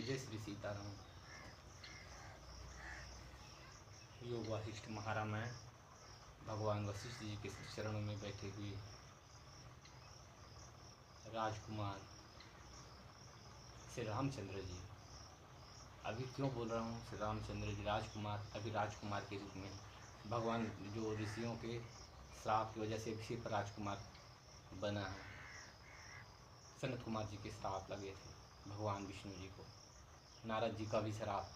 जय श्री सीताराम। योग वासिष्ठ महारामायण भगवान वशिष्ठ जी के चरणों में बैठे हुए राजकुमार श्री रामचंद्र जी। अभी क्यों बोल रहा हूँ श्री रामचंद्र जी राजकुमार? अभी राजकुमार के रूप में भगवान जो ऋषियों के श्राप की वजह से इसी पर राजकुमार बना है। सनत कुमार जी के श्राप लगे थे भगवान विष्णु जी को, नारद जी का भी श्राप।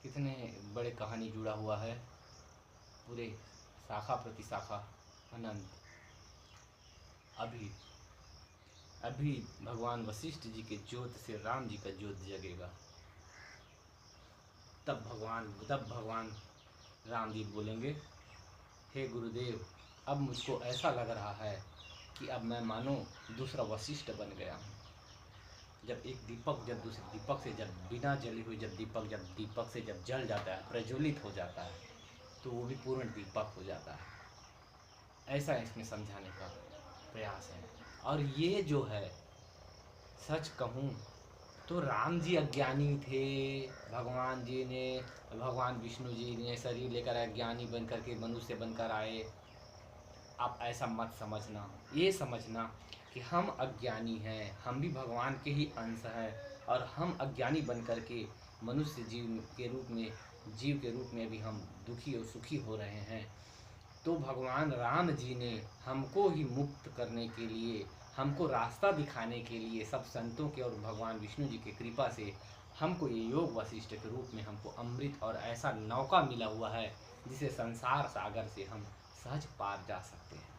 कितने बड़े कहानी जुड़ा हुआ है, पूरे शाखा प्रति शाखा अनंत। अभी भगवान वशिष्ठ जी के ज्योत से राम जी का ज्योत जगेगा। तब भगवान राम जी बोलेंगे, हे गुरुदेव, अब मुझको ऐसा लग रहा है कि अब मैं मानो दूसरा वशिष्ठ बन गया हूँ। जब दूसरे दीपक से जब बिना जली हुई दीपक से जब जल जाता है, प्रज्वलित हो जाता है, तो वो भी पूर्ण दीपक हो जाता है। ऐसा इसमें समझाने का प्रयास है। और ये जो है, सच कहूँ तो राम जी अज्ञानी थे। भगवान विष्णु जी ने शरीर लेकर अज्ञानी बन करके मनुष्य बनकर आए। आप ऐसा मत समझना, ये समझना कि हम अज्ञानी हैं, हम भी भगवान के ही अंश हैं, और हम अज्ञानी बन करके मनुष्य जीव के रूप में भी हम दुखी और सुखी हो रहे हैं। तो भगवान राम जी ने हमको ही मुक्त करने के लिए, हमको रास्ता दिखाने के लिए, सब संतों के और भगवान विष्णु जी की कृपा से हमको ये योग वशिष्ठ के रूप में हमको अमृत और ऐसा नौका मिला हुआ है जिसे संसार सागर से हम सहज पार जा सकते हैं।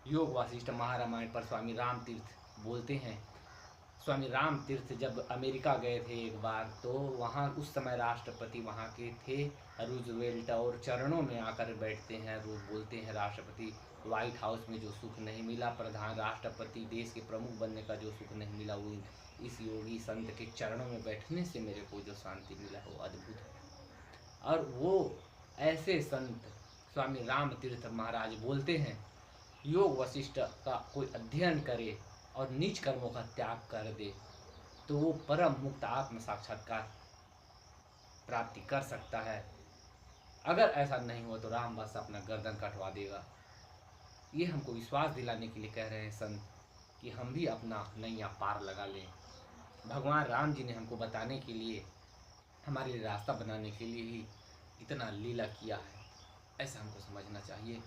योग वासिष्ठ महारामायण पर स्वामी राम तीर्थ बोलते हैं, स्वामी राम तीर्थ जब अमेरिका गए थे एक बार, तो वहाँ उस समय राष्ट्रपति वहाँ के थे रूजवेल्ट, और चरणों में आकर बैठते हैं। रोज बोलते हैं, राष्ट्रपति व्हाइट हाउस में जो सुख नहीं मिला, प्रधान राष्ट्रपति देश के प्रमुख बनने का जो सुख नहीं मिला, वो इस योगी संत के चरणों में बैठने से मेरे को जो शांति मिला वो अद्भुत है। और वो ऐसे संत स्वामी राम तीर्थ महाराज बोलते हैं, योग वशिष्ठ का कोई अध्ययन करे और नीच कर्मों का त्याग कर दे तो वो परम मुक्त आत्म साक्षात्कार प्राप्ति कर सकता है। अगर ऐसा नहीं हो तो राम बस अपना गर्दन कटवा देगा। ये हमको विश्वास दिलाने के लिए कह रहे हैं संत कि हम भी अपना नैया पार लगा लें। भगवान राम जी ने हमको बताने के लिए, हमारे लिए रास्ता बनाने के लिए ही इतना लीला किया है, ऐसा हमको समझना चाहिए।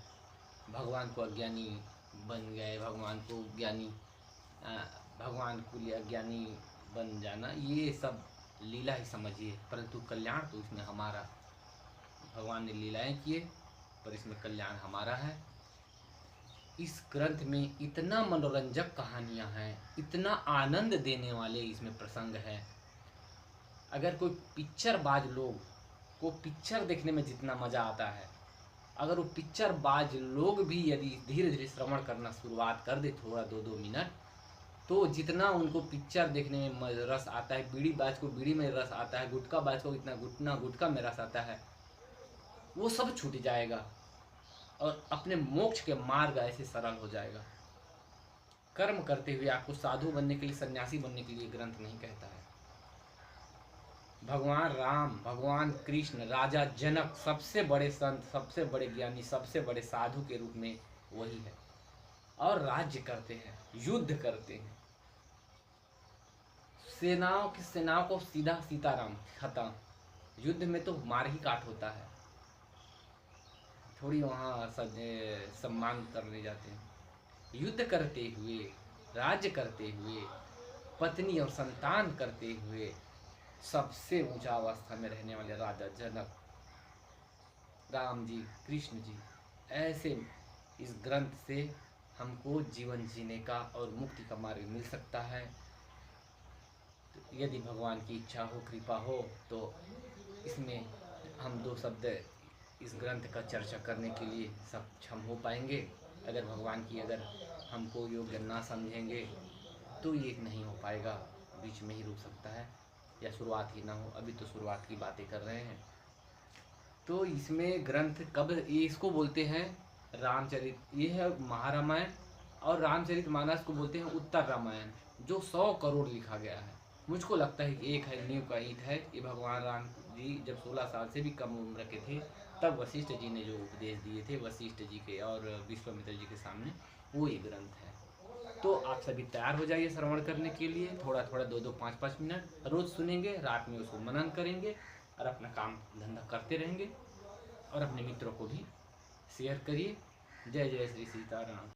भगवान को अज्ञानी बन गए, भगवान को लिए अज्ञानी बन जाना, ये सब लीला ही समझिए, परंतु कल्याण तो इसमें हमारा। भगवान ने लीलाएं किए पर इसमें कल्याण हमारा है। इस ग्रंथ में इतना मनोरंजक कहानियाँ हैं, इतना आनंद देने वाले इसमें प्रसंग हैं। अगर कोई पिक्चर बाज लोग को पिक्चर देखने में जितना मज़ा आता है, अगर वो पिक्चर बाज लोग भी यदि धीरे धीरे श्रवण करना शुरुआत कर दे, थोड़ा 2-2 मिनट, तो जितना उनको पिक्चर देखने में रस आता है, बीड़ी बाज को बीड़ी में रस आता है, गुटखा बाज को इतना गुटखा में रस आता है, वो सब छूट जाएगा और अपने मोक्ष के मार्ग ऐसे सरल हो जाएगा। कर्म करते हुए आपको साधु बनने के लिए, सन्यासी बनने के लिए ग्रंथ नहीं कहता है। भगवान राम, भगवान कृष्ण, राजा जनक, सबसे बड़े संत, सबसे बड़े ज्ञानी, सबसे बड़े साधु के रूप में वही है, और राज्य करते हैं, युद्ध करते हैं, सेनाओं को सीधा सीताराम खत्म। युद्ध में तो मार ही काट होता है, थोड़ी वहाँ सम्मान करने जाते हैं। युद्ध करते हुए, राज्य करते हुए, पत्नी और संतान करते हुए, सबसे ऊंचा अवस्था में रहने वाले राजा जनक, राम जी, कृष्ण जी, ऐसे इस ग्रंथ से हमको जीवन जीने का और मुक्ति का मार्ग मिल सकता है। तो यदि भगवान की इच्छा हो, कृपा हो, तो इसमें हम 2 शब्द इस ग्रंथ का चर्चा करने के लिए सक्षम हो पाएंगे। अगर भगवान की हमको योग्य ना समझेंगे तो ये नहीं हो पाएगा, बीच में ही रुक सकता है या शुरुआत ही ना हो। अभी तो शुरुआत की बातें कर रहे हैं। तो इसमें ग्रंथ कब इसको बोलते हैं रामचरित, ये है महारामायण, और रामचरित मानस को बोलते हैं उत्तर रामायण। जो 100 करोड़ लिखा गया है। मुझको लगता है कि एक है नींव का ईंट है। ये भगवान राम जी जब 16 साल से भी कम उम्र के थे तब वशिष्ठ जी ने जो उपदेश दिए थे वशिष्ठ जी के और विश्वामित्र जी के सामने, वो ये ग्रंथ है। तो आप सभी तैयार हो जाइए श्रवण करने के लिए। थोड़ा थोड़ा 2-2 5-5 मिनट रोज सुनेंगे, रात में उसको मनन करेंगे और अपना काम धंधा करते रहेंगे और अपने मित्रों को भी शेयर करिए। जय जय श्री सीताराम।